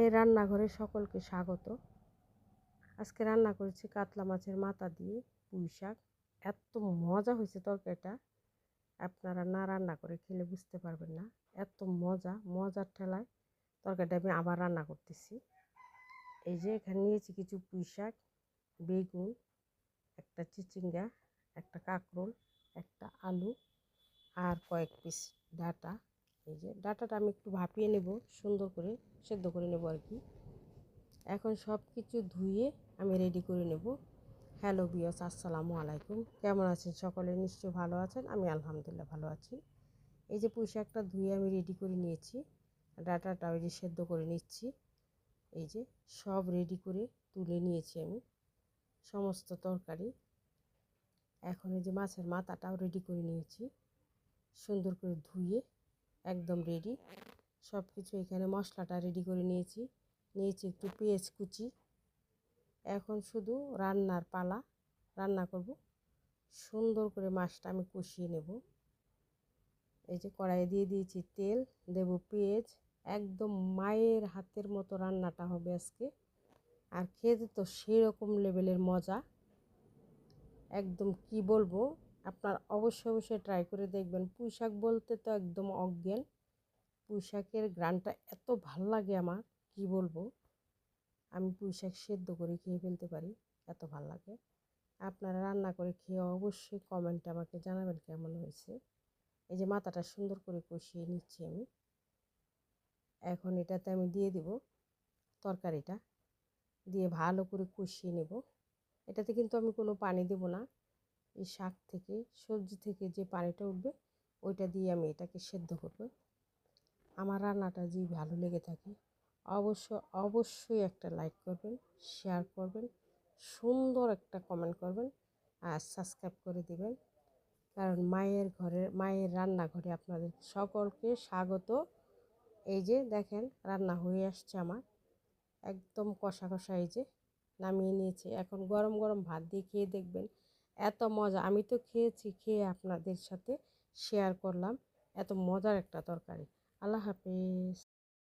মায়ের রান্নাঘরে সকলকে স্বাগত। আজকে রান্না করেছি কাতলা মাছের মাথা দিয়ে পুঁই শাক। এত মজা হয়েছে তরকারিটা, আপনারা না রান্না করে খেলে বুঝতে পারবেন না। এত মজার ঠেলায় তরকারিটা আমি আবার রান্না করতেছি। এই যে এখানে নিয়েছি কিছু পুঁই শাক, বেগুন, একটা চিচিঙ্গা, একটা কাঁকরোল, একটা আলু আর কয়েক পিস ডাঁটা। এই যে ডাঁটাটা আমি একটু ভাপিয়ে নেব, সুন্দর করে সেদ্ধ করে নেব আর কি। এখন সব কিছু ধুয়ে আমি রেডি করে নেব। হ্যালো বিয়স, আসসালামু আলাইকুম। কেমন আছেন সকলে? নিশ্চয়ই ভালো আছেন। আমি আলহামদুলিল্লাহ ভালো আছি। এই যে পুঁই শাকটা ধুয়ে আমি রেডি করে নিয়েছি, ডাঁটাটা ওই যে সেদ্ধ করে নিচ্ছি। এই যে সব রেডি করে তুলে নিয়েছি আমি সমস্ত তরকারি। এখন এই যে মাছের মাথাটাও রেডি করে নিয়েছি, সুন্দর করে ধুয়ে একদম রেডি। সব কিছু এখানে মশলাটা রেডি করে নিয়েছি একটু পেঁয়াজ কুচি। এখন শুধু রান্নার পালা, রান্না করব। সুন্দর করে মাছটা আমি কষিয়ে নেব। এই যে কড়াইয়ে দিয়ে দিয়েছি তেল, দেব পেঁয়াজ। একদম মায়ের হাতের মতো রান্নাটা হবে আজকে, আর খেতে তো সেরকম লেভেলের মজা। একদম কি বলবো, আপনার অবশ্যই ট্রাই করে দেখবেন। পুঁই শাক বলতে তো একদম অজ্ঞান। পুঁই শাকের ঘ্রাণটা এত ভালো লাগে আমার, কি বলবো। আমি পুঁই শাক সেদ্ধ করে খেয়ে ফেলতে পারি, এত ভালো লাগে। আপনারা রান্না করে খেয়ে অবশ্যই কমেন্টে আমাকে জানাবেন কেমন হয়েছে। এই যে মাথাটা সুন্দর করে কষিয়ে নিচ্ছি আমি। এখন এটাতে আমি দিয়ে দেব তরকারিটা, দিয়ে ভালো করে কষিয়ে নেব। এটাতে কিন্তু আমি কোনো পানি দেব না। এই শাক থেকে, সবজি থেকে যে পানিটা উঠবে ওইটা দিয়ে আমি এটাকে সেদ্ধ করব। আমার রান্নাটা যদি ভালো লেগে থাকে অবশ্যই একটা লাইক করবেন, শেয়ার করবেন, সুন্দর একটা কমেন্ট করবেন আর সাবস্ক্রাইব করে দিবেন। কারণ মায়ের রান্নাঘরে আপনাদের সকলকে স্বাগত। এই যে দেখেন রান্না হয়ে আসছে আমার, একদম কষা কষা। এই যে নামিয়ে নিয়েছি। এখন গরম গরম ভাত দিয়ে খেয়ে দেখবেন এত মজা। আমি তো খেয়েছি, খেয়ে আপনাদের সাথে শেয়ার করলাম। এত মজার একটা তরকারি। আল্লাহ হাফেজ।